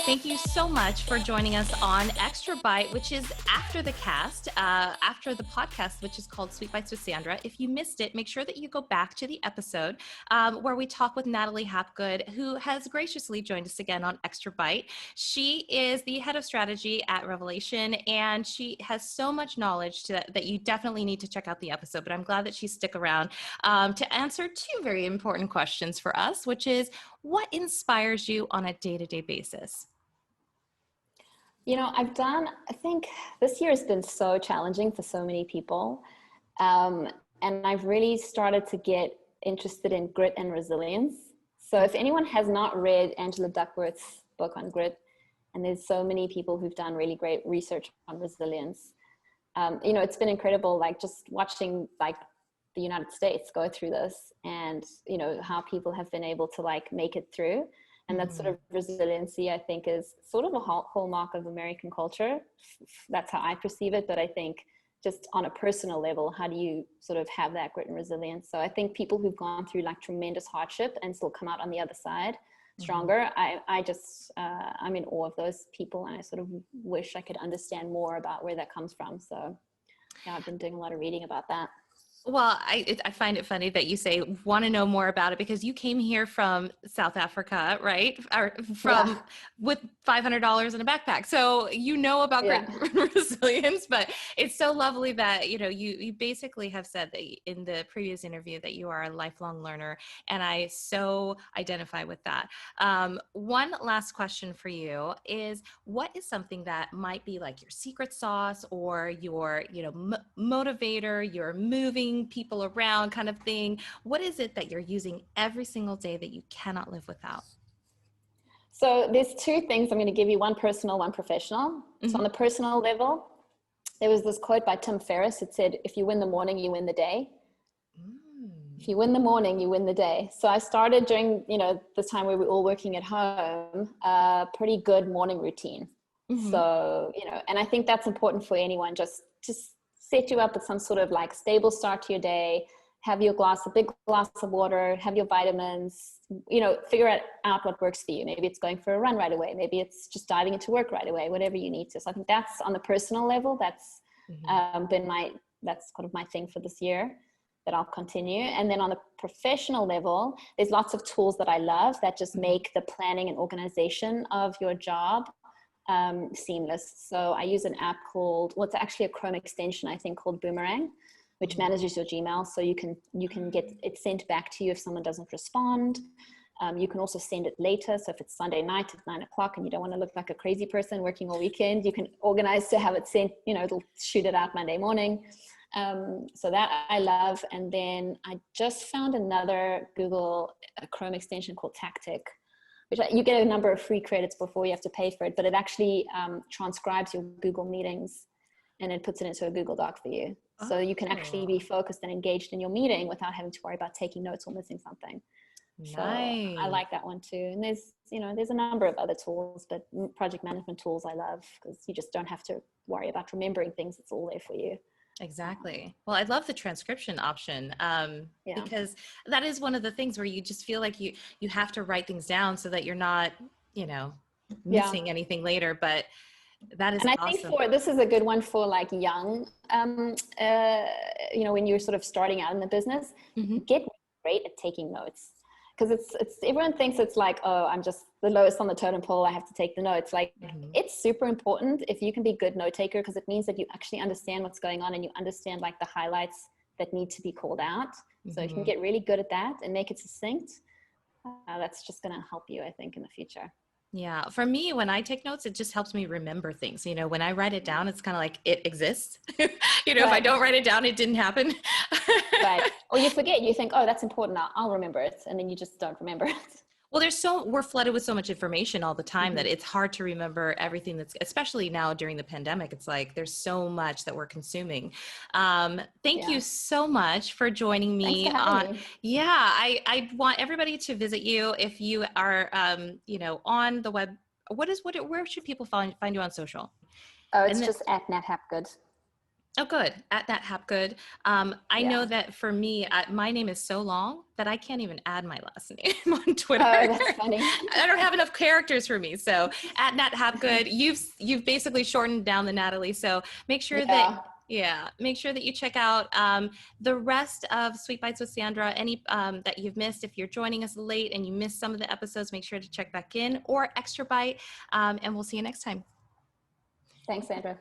Thank you so much for joining us on Extrabyte, which is after the cast, after the podcast, which is called Sweet Bites with Sandra. If you missed it, make sure that you go back to the episode where we talk with Natalie Hapgood, who has graciously joined us again on Extrabyte. She is the head of strategy at Revelation, and she has so much knowledge that you definitely need to check out the episode. But I'm glad that she stuck around to answer two very important questions for us, which is, what inspires you on a day-to-day basis? You know, I think this year has been so challenging for so many people. And I've really started to get interested in grit and resilience. So if anyone has not read Angela Duckworth's book on grit, and there's so many people who've done really great research on resilience, you know, it's been incredible, like just watching like the United States go through this, and, you know, how people have been able to like make it through. And that sort of resiliency, I think, is sort of a hallmark of American culture. That's how I perceive it. But I think just on a personal level, how do you sort of have that grit and resilience? So I think people who've gone through like tremendous hardship and still come out on the other side stronger, I'm in awe of those people. And I sort of wish I could understand more about where that comes from. So yeah, I've been doing a lot of reading about that. Well, I find it funny that you say want to know more about it, because you came here from South Africa, right? Or from with $500 in a backpack. So you know about grit resilience, but it's so lovely that, you know, you basically have said that in the previous interview that you are a lifelong learner, and I so identify with that. One last question for you is, what is something that might be like your secret sauce or your, you know, motivator, your moving people around kind of thing? What is it that you're using every single day that you cannot live without? So there's two things. I'm going to give you, one personal, one professional. So on the personal level, there was this quote by Tim Ferriss. It said, if you win the morning, you win the day. If you win the morning, you win the day. So I started during, you know, the time where we're all working at home, a pretty good morning routine. So, you know, and I think that's important for anyone, just set you up with some sort of like stable start to your day, have your a big glass of water, have your vitamins, you know, figure out what works for you. Maybe it's going for a run right away. Maybe it's just diving into work right away, whatever you need to. So I think that's on the personal level. That's that's kind of my thing for this year that I'll continue. And then on the professional level, there's lots of tools that I love that just make the planning and organization of your job seamless. So I use an app called, well, it's actually a Chrome extension, I think, called Boomerang, which manages your Gmail. So you can get it sent back to you if someone doesn't respond. You can also send it later. So if it's Sunday night at 9 o'clock and you don't want to look like a crazy person working all weekend, you can organize to have it sent, you know, it'll shoot it out Monday morning. So that I love. And then I just found another Chrome extension called Tactic, which you get a number of free credits before you have to pay for it, but it actually transcribes your Google meetings and it puts it into a Google Doc for you. So you can actually be focused and engaged in your meeting without having to worry about taking notes or missing something. Nice. So I like that one too. And there's a number of other tools, but project management tools I love, because you just don't have to worry about remembering things. It's all there for you. Exactly. Well, I love the transcription option because that is one of the things where you just feel like you have to write things down so that you're not, you know, missing anything later. But that is awesome. And I think this is a good one for like young, you know, when you're sort of starting out in the business, get great at taking notes. Because it's everyone thinks it's like, oh, I'm just the lowest on the totem pole, I have to take the notes. Like it's super important if you can be a good note taker, because it means that you actually understand what's going on and you understand like the highlights that need to be called out. So if you can get really good at that and make it succinct, that's just going to help you, I think, in the future. Yeah. For me, when I take notes, it just helps me remember things. You know, when I write it down, it's kind of like it exists. You know, if I don't write it down, it didn't happen. Right. Or you forget, you think, oh, that's important. I'll remember it. And then you just don't remember it. Well, we're flooded with so much information all the time that it's hard to remember everything that's, especially now during the pandemic, it's like, there's so much that we're consuming. Thank you so much for joining me. Thanks for having me. Yeah. I want everybody to visit you if you are, you know, on the web. Where should people find you on social? Oh, it's just at Nat Hapgood. Oh, good. At Nat Hapgood. I know that for me, my name is so long that I can't even add my last name on Twitter. Oh, that's funny. I don't have enough characters for me. So at Nat Hapgood, you've basically shortened down the Natalie. So make sure make sure that you check out the rest of Sweet Bites with Sandra. Any that you've missed, if you're joining us late and you missed some of the episodes, make sure to check back in, or Extrabyte, and we'll see you next time. Thanks, Sandra.